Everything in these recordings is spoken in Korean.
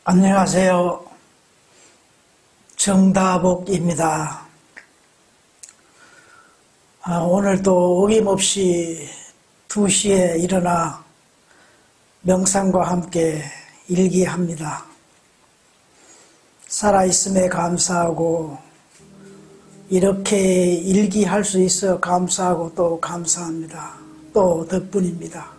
안녕하세요. 정다복입니다. 오늘도 어김없이 2시에 일어나 명상과 함께 일기합니다. 살아있음에 감사하고 이렇게 일기할 수 있어 감사하고 또 감사합니다. 또 덕분입니다.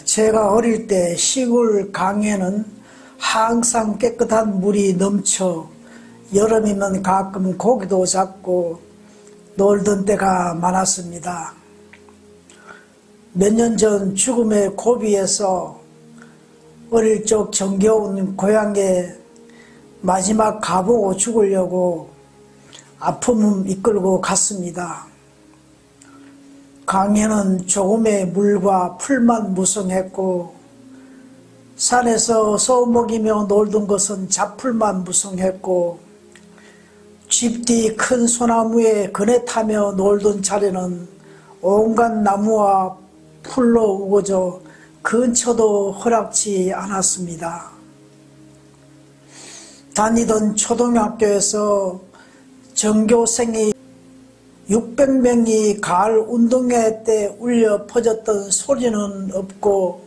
제가 어릴 때 시골 강에는 항상 깨끗한 물이 넘쳐 여름이면 가끔 고기도 잡고 놀던 때가 많았습니다. 몇 년 전 죽음의 고비에서 어릴 적 정겨운 고향에 마지막 가보고 죽으려고 아픔을 이끌고 갔습니다. 강에는 조금의 물과 풀만 무성했고 산에서 소먹이며 놀던 것은 잡풀만 무성했고 집 뒤 큰 소나무에 그네 타며 놀던 자리는 온갖 나무와 풀로 우거져 근처도 허락지 않았습니다. 다니던 초등학교에서 전교생이 600명이 가을 운동회 때 울려 퍼졌던 소리는 없고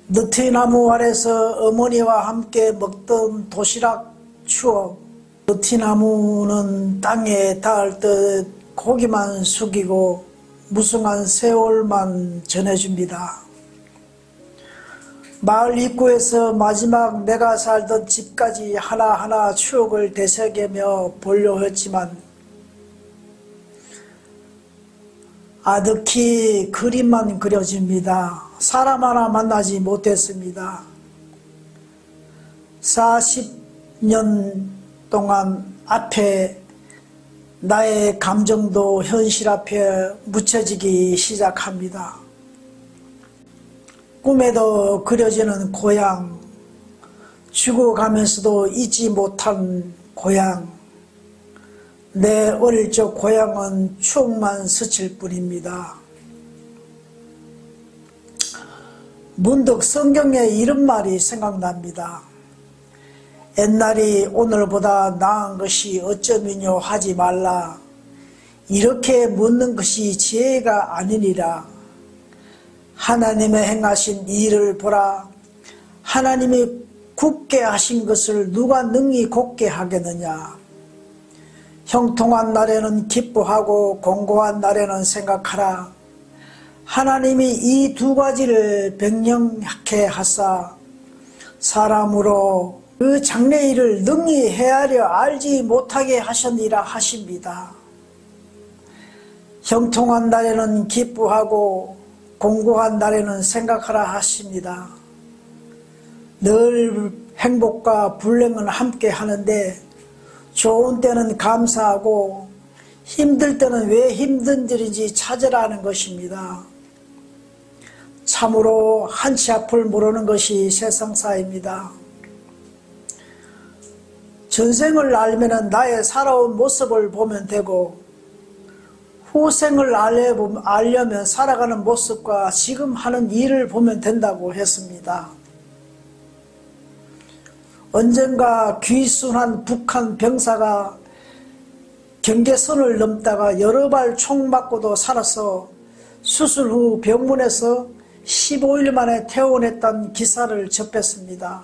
느티나무 아래서 어머니와 함께 먹던 도시락 추억, 느티나무는 땅에 닿을 듯 고기만 숙이고 무성한 세월만 전해줍니다. 마을 입구에서 마지막 내가 살던 집까지 하나하나 추억을 되새기며 보려 했지만 아득히 그림만 그려집니다. 사람 하나 만나지 못했습니다. 40년 동안 앞에 나의 감정도 현실 앞에 묻혀지기 시작합니다. 꿈에도 그려지는 고향, 죽어가면서도 잊지 못한 고향, 내 어릴 적 고향은 추억만 스칠 뿐입니다. 문득 성경에 이런 말이 생각납니다. 옛날이 오늘보다 나은 것이 어쩌면요 하지 말라. 이렇게 묻는 것이 지혜가 아니니라. 하나님의 행하신 일을 보라. 하나님이 굳게 하신 것을 누가 능히 곧게 하겠느냐. 형통한 날에는 기뻐하고 공고한 날에는 생각하라. 하나님이 이 두 가지를 병령하게 하사 사람으로 그 장래일을 능히 헤아려 알지 못하게 하셨니라 하십니다. 형통한 날에는 기뻐하고 공고한 날에는 생각하라 하십니다. 늘 행복과 불행은 함께 하는데 좋은 때는 감사하고 힘들 때는 왜 힘든 일인지 찾으라는 것입니다. 참으로 한치 앞을 모르는 것이 세상사입니다. 전생을 알면 나의 살아온 모습을 보면 되고 후생을 알려면 살아가는 모습과 지금 하는 일을 보면 된다고 했습니다. 언젠가 귀순한 북한 병사가 경계선을 넘다가 여러 발 총 맞고도 살아서 수술 후 병문에서 15일 만에 퇴원했던 기사를 접했습니다.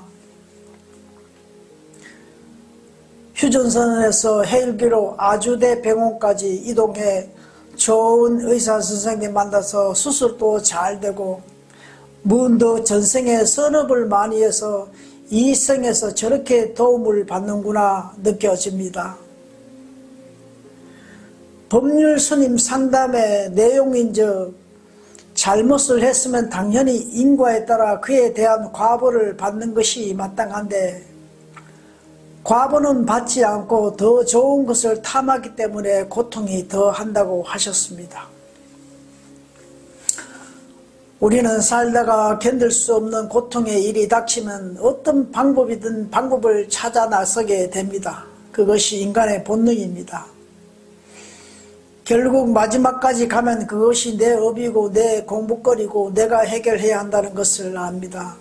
휴전선에서 헬기로 아주대 병원까지 이동해 좋은 의사 선생님 만나서 수술도 잘 되고 문도 전생에 선업을 많이 해서 이 생에서 저렇게 도움을 받는구나 느껴집니다. 법률 스님 상담의 내용인즉 잘못을 했으면 당연히 인과에 따라 그에 대한 과보를 받는 것이 마땅한데 과보는 받지 않고 더 좋은 것을 탐하기 때문에 고통이 더 한다고 하셨습니다. 우리는 살다가 견딜 수 없는 고통의 일이 닥치면 어떤 방법이든 방법을 찾아 나서게 됩니다. 그것이 인간의 본능입니다. 결국 마지막까지 가면 그것이 내 업이고 내 공부거리고 내가 해결해야 한다는 것을 압니다.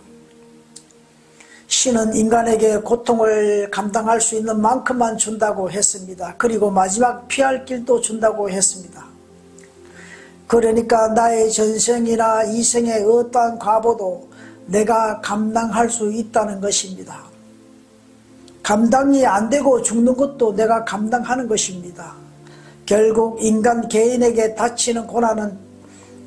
신은 인간에게 고통을 감당할 수 있는 만큼만 준다고 했습니다. 그리고 마지막 피할 길도 준다고 했습니다. 그러니까 나의 전생이나 이생의 어떠한 과보도 내가 감당할 수 있다는 것입니다. 감당이 안 되고 죽는 것도 내가 감당하는 것입니다. 결국 인간 개인에게 닥치는 고난은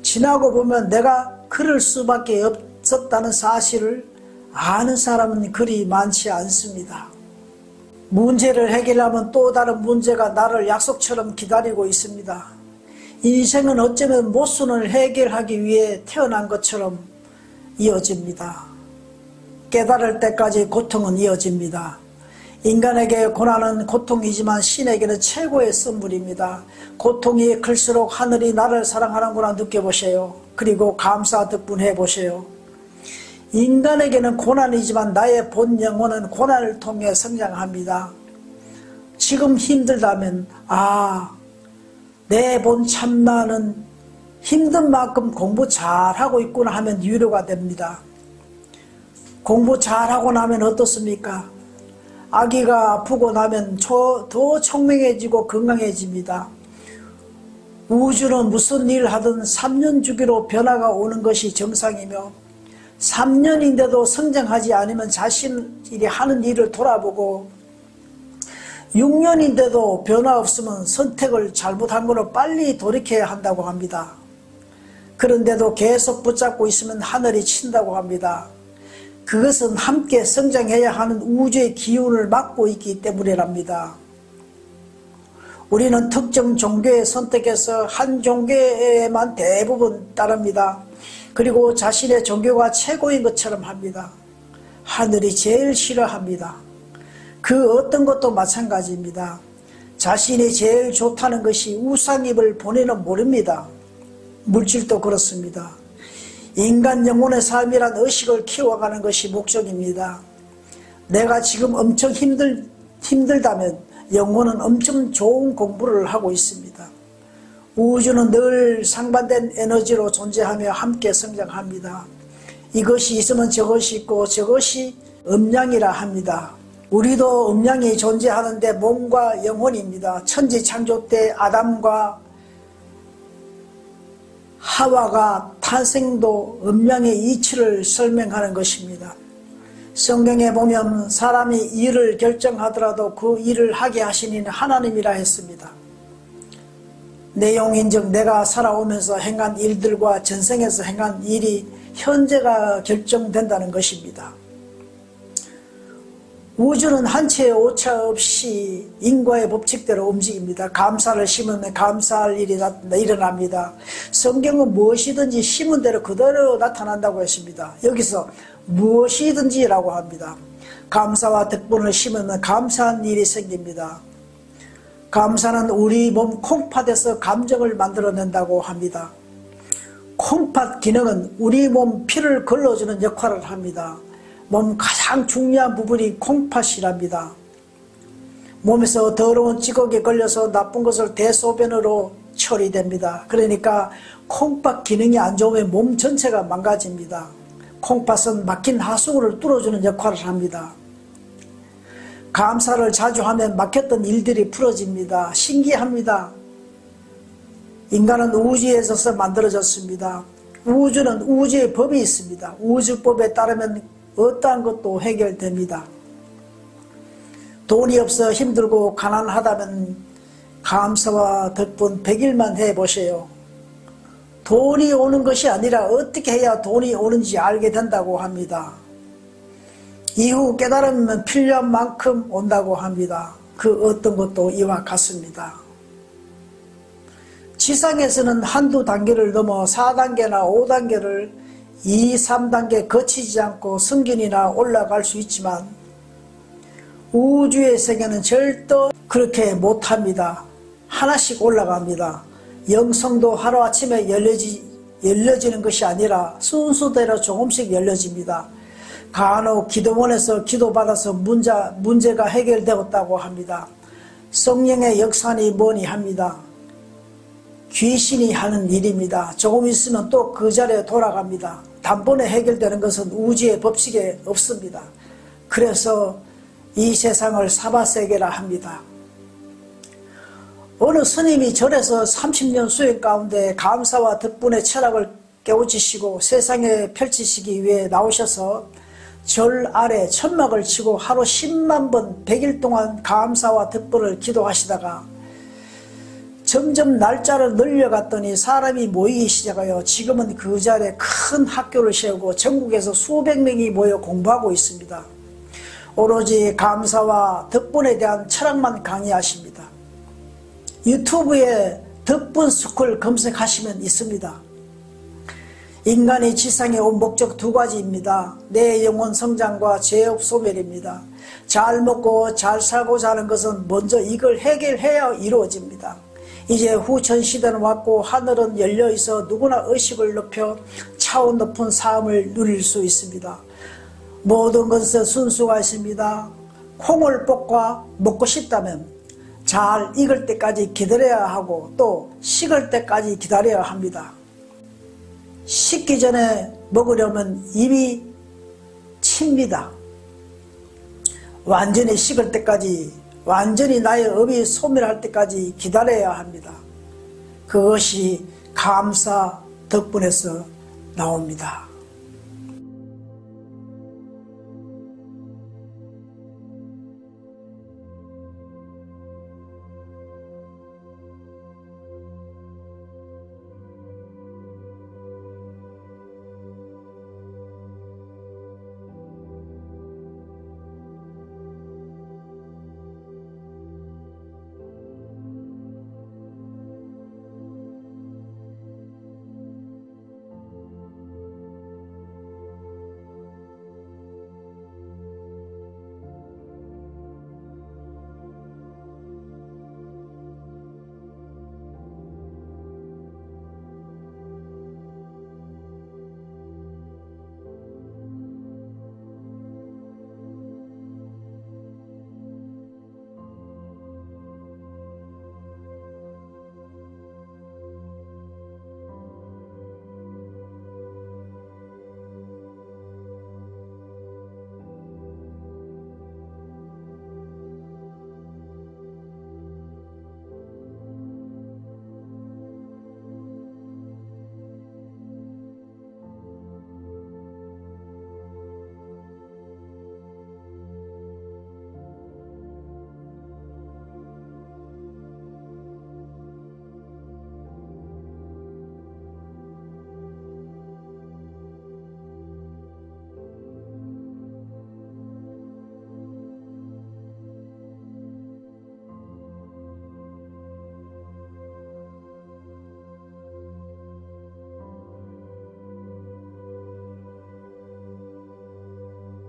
지나고 보면 내가 그럴 수밖에 없었다는 사실을 아는 사람은 그리 많지 않습니다. 문제를 해결하면 또 다른 문제가 나를 약속처럼 기다리고 있습니다. 인생은 어쩌면 모순을 해결하기 위해 태어난 것처럼 이어집니다. 깨달을 때까지 고통은 이어집니다. 인간에게 고난은 고통이지만 신에게는 최고의 선물입니다. 고통이 클수록 하늘이 나를 사랑하는구나 느껴보세요. 그리고 감사 덕분 해보세요. 인간에게는 고난이지만 나의 본 영혼은 고난을 통해 성장합니다. 지금 힘들다면 내 본 참나는 힘든 만큼 공부 잘하고 있구나 하면 위로가 됩니다. 공부 잘하고 나면 어떻습니까? 아기가 아프고 나면 더 총명해지고 건강해집니다. 우주는 무슨 일을 하든 3년 주기로 변화가 오는 것이 정상이며 3년인데도 성장하지 않으면 자신이 하는 일을 돌아보고 6년인데도 변화 없으면 선택을 잘못한 거로 빨리 돌이켜야 한다고 합니다. 그런데도 계속 붙잡고 있으면 하늘이 친다고 합니다. 그것은 함께 성장해야 하는 우주의 기운을 막고 있기 때문이랍니다. 우리는 특정 종교에 선택해서 한 종교에만 대부분 따릅니다. 그리고 자신의 종교가 최고인 것처럼 합니다. 하늘이 제일 싫어합니다. 그 어떤 것도 마찬가지입니다. 자신이 제일 좋다는 것이 우상입을 본인은 모릅니다. 물질도 그렇습니다. 인간 영혼의 삶이란 의식을 키워가는 것이 목적입니다. 내가 지금 엄청 힘들다면 영혼은 엄청 좋은 공부를 하고 있습니다. 우주는 늘 상반된 에너지로 존재하며 함께 성장합니다. 이것이 있으면 저것이 있고 저것이 음양이라 합니다. 우리도 음양이 존재하는데 몸과 영혼입니다. 천지창조 때 아담과 하와가 탄생도 음양의 이치를 설명하는 것입니다. 성경에 보면 사람이 일을 결정하더라도 그 일을 하게 하신 이는 하나님이라 했습니다. 내용인즉 내가 살아오면서 행한 일들과 전생에서 행한 일이 현재가 결정된다는 것입니다. 우주는 한치의 오차 없이 인과의 법칙대로 움직입니다. 감사를 심으면 감사할 일이 일어납니다. 성경은 무엇이든지 심은 대로 그대로 나타난다고 했습니다. 여기서 무엇이든지라고 합니다. 감사와 덕분을 심으면 감사한 일이 생깁니다. 감사는 우리 몸 콩팥에서 감정을 만들어낸다고 합니다. 콩팥 기능은 우리 몸 피를 걸러주는 역할을 합니다. 몸 가장 중요한 부분이 콩팥이랍니다. 몸에서 더러운 찌꺼기에 걸려서 나쁜 것을 대소변으로 처리됩니다. 그러니까 콩팥 기능이 안 좋으면 몸 전체가 망가집니다. 콩팥은 막힌 하수구를 뚫어주는 역할을 합니다. 감사를 자주 하면 막혔던 일들이 풀어집니다. 신기합니다. 인간은 우주에서 만들어졌습니다. 우주는 우주의 법이 있습니다. 우주법에 따르면 어떠한 것도 해결됩니다. 돈이 없어 힘들고 가난하다면 감사와 덕분 100일만 해보세요. 돈이 오는 것이 아니라 어떻게 해야 돈이 오는지 알게 된다고 합니다. 이후 깨달으면 필요한 만큼 온다고 합니다. 그 어떤 것도 이와 같습니다. 지상에서는 한두 단계를 넘어 4단계나 5단계를 2, 3단계 거치지 않고 승진이나 올라갈 수 있지만 우주의 세계는 절대 그렇게 못합니다. 하나씩 올라갑니다. 영성도 하루아침에 열려지는 것이 아니라 순서대로 조금씩 열려집니다. 간혹 기도원에서 기도받아서 문제가 해결되었다고 합니다. 성령의 역사니 뭐니 합니다. 귀신이 하는 일입니다. 조금 있으면 또 그 자리에 돌아갑니다. 단번에 해결되는 것은 우주의 법칙에 없습니다. 그래서 이 세상을 사바세계라 합니다. 어느 스님이 절에서 30년 수행 가운데 감사와 덕분에 철학을 깨우치시고 세상에 펼치시기 위해 나오셔서 절 아래 천막을 치고 하루 10만 번 100일 동안 감사와 덕분을 기도하시다가 점점 날짜를 늘려갔더니 사람이 모이기 시작하여 지금은 그 자리에 큰 학교를 세우고 전국에서 수백 명이 모여 공부하고 있습니다. 오로지 감사와 덕분에 대한 철학만 강의하십니다. 유튜브에 덕분 스쿨 검색하시면 있습니다. 인간이 지상에 온 목적 두 가지입니다. 내 영혼 성장과 죄업 소멸입니다. 잘 먹고 잘 살고자 하는 것은 먼저 이걸 해결해야 이루어집니다. 이제 후천시대는 왔고 하늘은 열려있어 누구나 의식을 높여 차원 높은 삶을 누릴 수 있습니다. 모든 것에 순수가 있습니다. 콩을 볶아 먹고 싶다면 잘 익을 때까지 기다려야 하고 또 식을 때까지 기다려야 합니다. 식기 전에 먹으려면 입이 칩니다. 완전히 식을 때까지, 완전히 나의 업이 소멸할 때까지 기다려야 합니다. 그것이 감사 덕분에서 나옵니다.